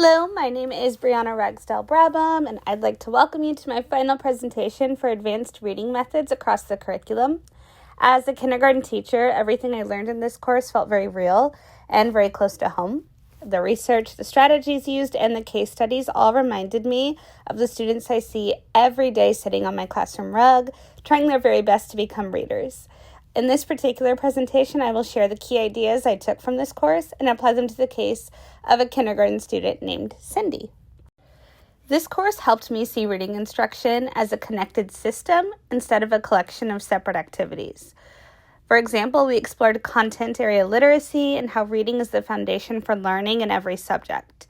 Hello, my name is Brianna Ragsdale Brabham, and I'd like to welcome you to my final presentation for advanced reading methods across the curriculum. As a kindergarten teacher, everything I learned in this course felt very real and very close to home. The research, the strategies used, and the case studies all reminded me of the students I see every day sitting on my classroom rug, trying their very best to become readers. In this particular presentation, I will share the key ideas I took from this course and apply them to the case of a kindergarten student named Cindy. This course helped me see reading instruction as a connected system instead of a collection of separate activities. For example, we explored content area literacy and how reading is the foundation for learning in every subject.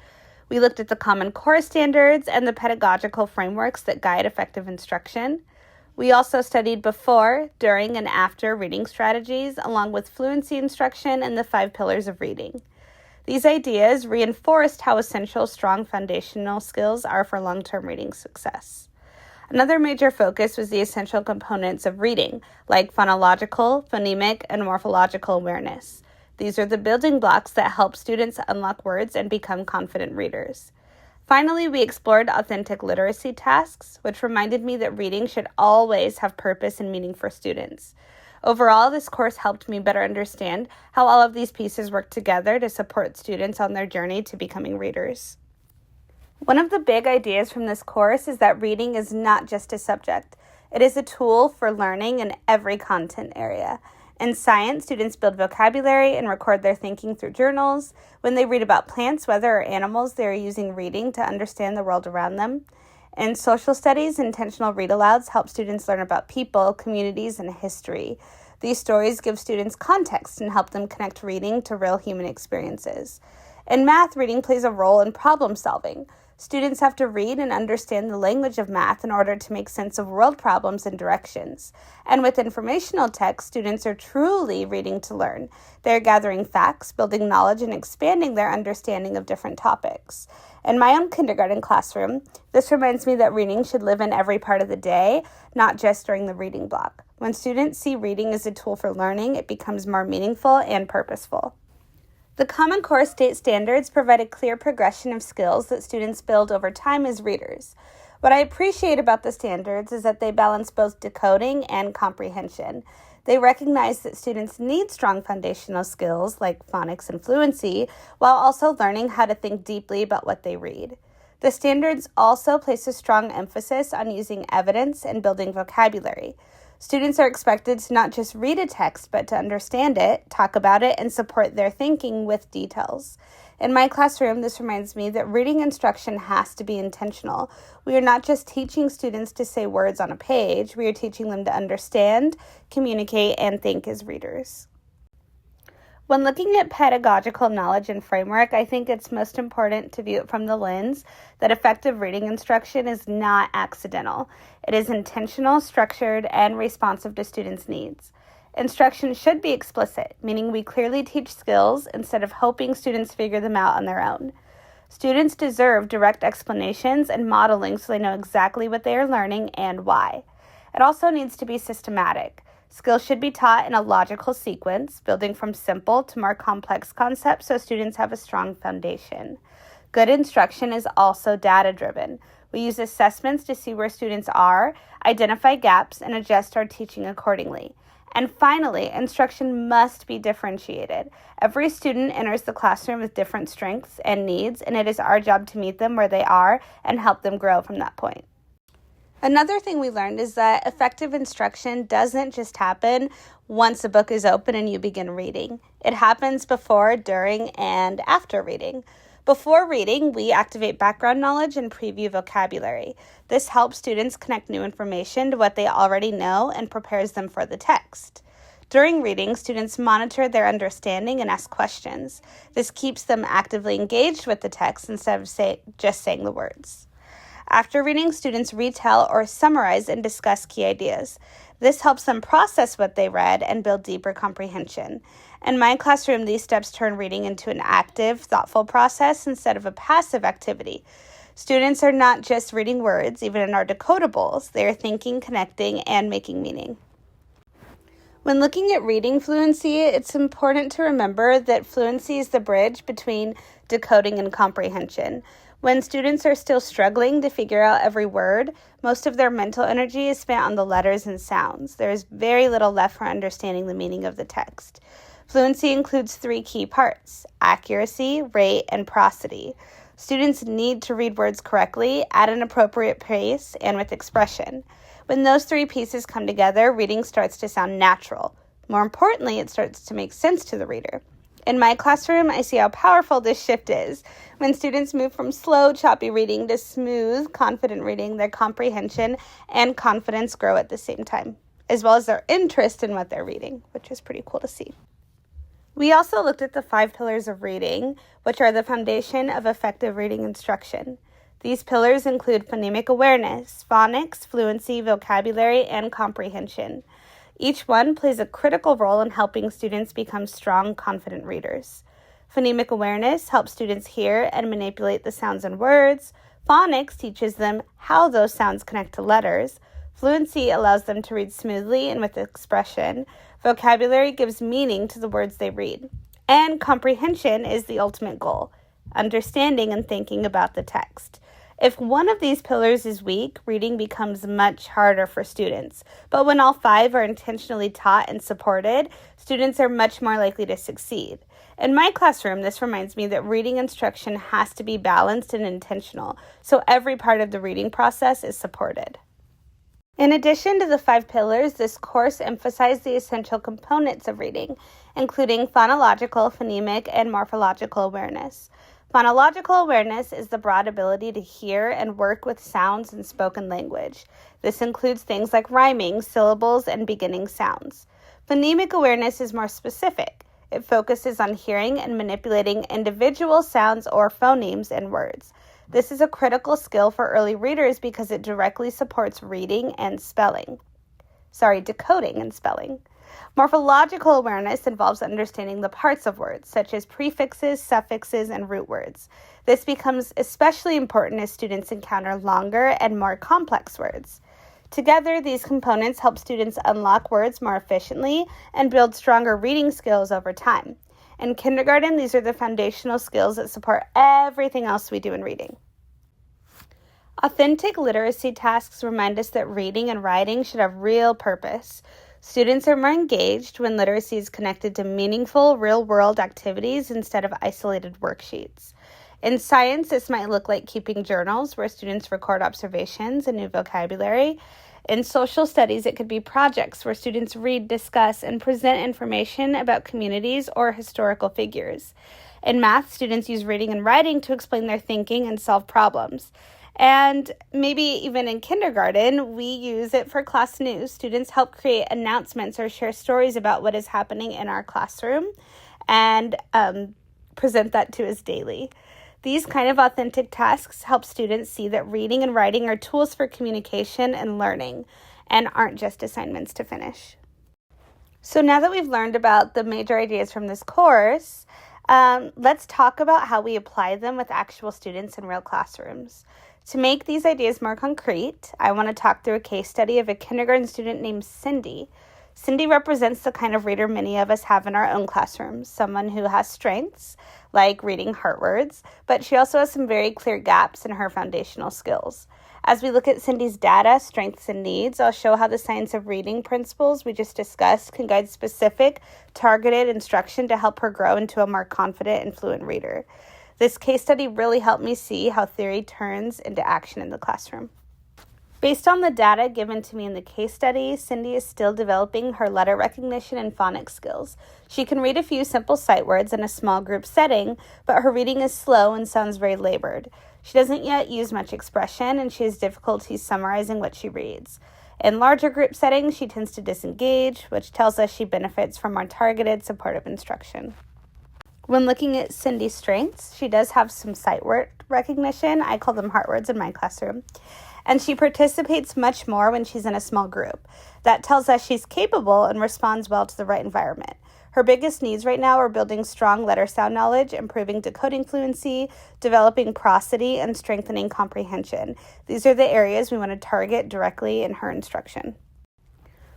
We looked at the Common Core standards and the pedagogical frameworks that guide effective instruction. We also studied before, during, and after reading strategies, along with fluency instruction and the 5 pillars of reading. These ideas reinforced how essential strong foundational skills are for long-term reading success. Another major focus was the essential components of reading, like phonological, phonemic, and morphological awareness. These are the building blocks that help students unlock words and become confident readers. Finally, we explored authentic literacy tasks, which reminded me that reading should always have purpose and meaning for students. Overall, this course helped me better understand how all of these pieces work together to support students on their journey to becoming readers. One of the big ideas from this course is that reading is not just a subject. It is a tool for learning in every content area. In science, students build vocabulary and record their thinking through journals. When they read about plants, weather, or animals, they are using reading to understand the world around them. In social studies, intentional read-alouds help students learn about people, communities, and history. These stories give students context and help them connect reading to real human experiences. In math, reading plays a role in problem solving. Students have to read and understand the language of math in order to make sense of world problems and directions. And with informational text, students are truly reading to learn. They're gathering facts, building knowledge, and expanding their understanding of different topics. In my own kindergarten classroom, this reminds me that reading should live in every part of the day, not just during the reading block. When students see reading as a tool for learning, it becomes more meaningful and purposeful. The Common Core state standards provide a clear progression of skills that students build over time as readers. What I appreciate about the standards is that they balance both decoding and comprehension. They recognize that students need strong foundational skills like phonics and fluency, while also learning how to think deeply about what they read. The standards also place a strong emphasis on using evidence and building vocabulary. Students are expected to not just read a text, but to understand it, talk about it, and support their thinking with details. In my classroom, this reminds me that reading instruction has to be intentional. We are not just teaching students to say words on a page, we are teaching them to understand, communicate, and think as readers. When looking at pedagogical knowledge and framework, I think it's most important to view it from the lens that effective reading instruction is not accidental. It is intentional, structured, and responsive to students' needs. Instruction should be explicit, meaning we clearly teach skills instead of hoping students figure them out on their own. Students deserve direct explanations and modeling so they know exactly what they are learning and why. It also needs to be systematic. Skills should be taught in a logical sequence, building from simple to more complex concepts so students have a strong foundation. Good instruction is also data-driven. We use assessments to see where students are, identify gaps, and adjust our teaching accordingly. And finally, instruction must be differentiated. Every student enters the classroom with different strengths and needs, and it is our job to meet them where they are and help them grow from that point. Another thing we learned is that effective instruction doesn't just happen once a book is open and you begin reading. It happens before, during, and after reading. Before reading, we activate background knowledge and preview vocabulary. This helps students connect new information to what they already know and prepares them for the text. During reading, students monitor their understanding and ask questions. This keeps them actively engaged with the text instead of just saying the words. After reading, students retell or summarize and discuss key ideas. This helps them process what they read and build deeper comprehension. In my classroom, these steps turn reading into an active, thoughtful process instead of a passive activity. Students are not just reading words, even in our decodables. They are thinking, connecting, and making meaning. When looking at reading fluency, it's important to remember that fluency is the bridge between decoding and comprehension. When students are still struggling to figure out every word, most of their mental energy is spent on the letters and sounds. There is very little left for understanding the meaning of the text. Fluency includes 3 key parts: accuracy, rate, and prosody. Students need to read words correctly, at an appropriate pace, and with expression. When those 3 pieces come together, reading starts to sound natural. More importantly, it starts to make sense to the reader. In my classroom, I see how powerful this shift is. When students move from slow, choppy reading to smooth, confident reading, their comprehension and confidence grow at the same time, as well as their interest in what they're reading, which is pretty cool to see. We also looked at the 5 pillars of reading, which are the foundation of effective reading instruction. These pillars include phonemic awareness, phonics, fluency, vocabulary, and comprehension. Each one plays a critical role in helping students become strong, confident readers. Phonemic awareness helps students hear and manipulate the sounds and words. Phonics teaches them how those sounds connect to letters. Fluency allows them to read smoothly and with expression. Vocabulary gives meaning to the words they read. And comprehension is the ultimate goal, understanding and thinking about the text. If one of these pillars is weak, reading becomes much harder for students. But when all 5 are intentionally taught and supported, students are much more likely to succeed. In my classroom, this reminds me that reading instruction has to be balanced and intentional, so every part of the reading process is supported. In addition to the 5 pillars, this course emphasized the essential components of reading, including phonological, phonemic, and morphological awareness. Phonological awareness is the broad ability to hear and work with sounds in spoken language. This includes things like rhyming, syllables, and beginning sounds. Phonemic awareness is more specific. It focuses on hearing and manipulating individual sounds or phonemes in words. This is a critical skill for early readers because it directly supports decoding and spelling. Morphological awareness involves understanding the parts of words, such as prefixes, suffixes, and root words. This becomes especially important as students encounter longer and more complex words. Together, these components help students unlock words more efficiently and build stronger reading skills over time. In kindergarten, these are the foundational skills that support everything else we do in reading. Authentic literacy tasks remind us that reading and writing should have real purpose. Students are more engaged when literacy is connected to meaningful, real-world activities instead of isolated worksheets. In science, this might look like keeping journals where students record observations and new vocabulary. In social studies, it could be projects where students read, discuss, and present information about communities or historical figures. In math, students use reading and writing to explain their thinking and solve problems. And maybe even in kindergarten, we use it for class news. Students help create announcements or share stories about what is happening in our classroom and present that to us daily. These kind of authentic tasks help students see that reading and writing are tools for communication and learning and aren't just assignments to finish. So now that we've learned about the major ideas from this course, let's talk about how we apply them with actual students in real classrooms. To make these ideas more concrete, I want to talk through a case study of a kindergarten student named Cindy. Cindy represents the kind of reader many of us have in our own classrooms, someone who has strengths, like reading heart words, but she also has some very clear gaps in her foundational skills. As we look at Cindy's data, strengths, and needs, I'll show how the science of reading principles we just discussed can guide specific, targeted instruction to help her grow into a more confident and fluent reader. This case study really helped me see how theory turns into action in the classroom. Based on the data given to me in the case study, Cindy is still developing her letter recognition and phonics skills. She can read a few simple sight words in a small group setting, but her reading is slow and sounds very labored. She doesn't yet use much expression, and she has difficulty summarizing what she reads. In larger group settings, she tends to disengage, which tells us she benefits from more targeted, supportive instruction. When looking at Cindy's strengths, she does have some sight word recognition. I call them heart words in my classroom. And she participates much more when she's in a small group. That tells us she's capable and responds well to the right environment. Her biggest needs right now are building strong letter sound knowledge, improving decoding fluency, developing prosody, and strengthening comprehension. These are the areas we want to target directly in her instruction.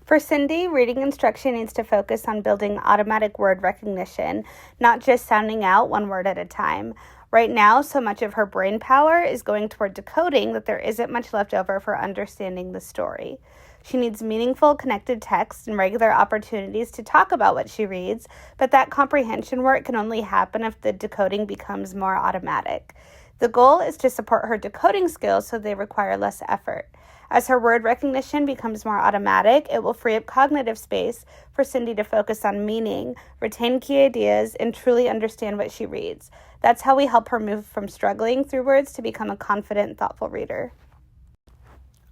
For Cindy, reading instruction needs to focus on building automatic word recognition, not just sounding out one word at a time. Right now, so much of her brain power is going toward decoding that there isn't much left over for understanding the story. She needs meaningful, connected text and regular opportunities to talk about what she reads, but that comprehension work can only happen if the decoding becomes more automatic. The goal is to support her decoding skills so they require less effort. As her word recognition becomes more automatic, it will free up cognitive space for Cindy to focus on meaning, retain key ideas, and truly understand what she reads. That's how we help her move from struggling through words to become a confident, thoughtful reader.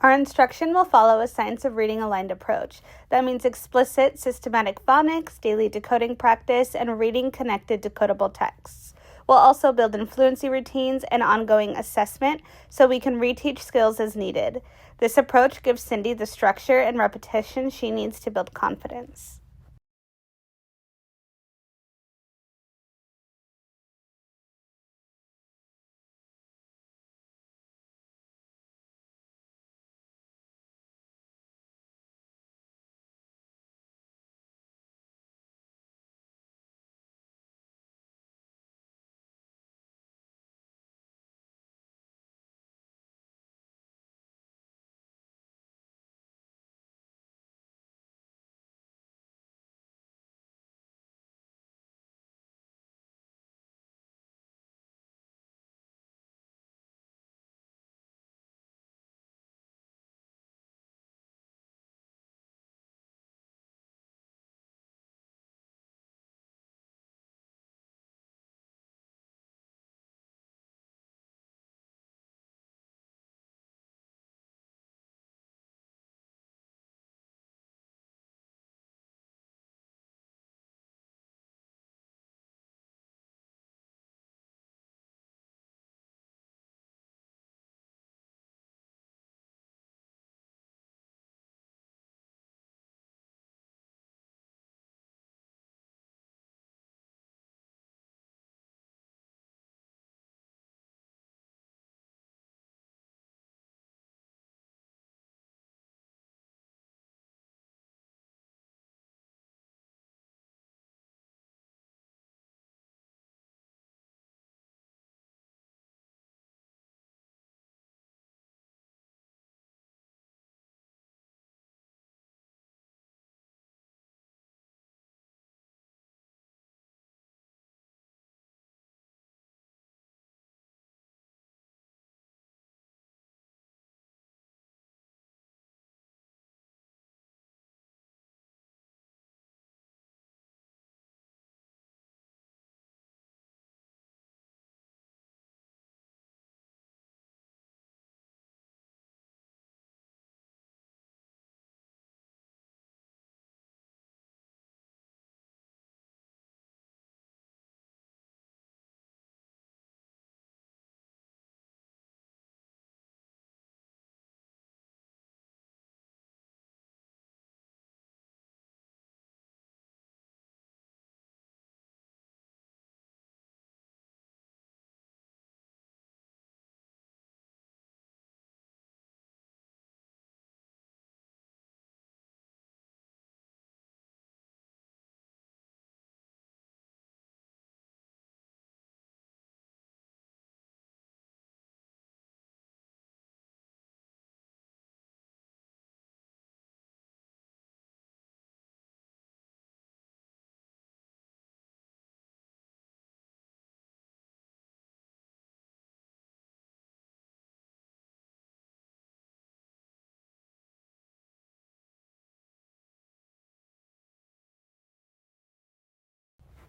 Our instruction will follow a science of reading aligned approach. That means explicit, systematic phonics, daily decoding practice, and reading connected decodable texts. We'll also build in fluency routines and ongoing assessment so we can reteach skills as needed. This approach gives Cindy the structure and repetition she needs to build confidence.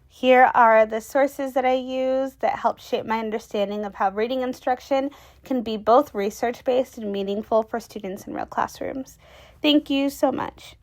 Here are the sources that I use that help shape my understanding of how reading instruction can be both research-based and meaningful for students in real classrooms. Thank you so much.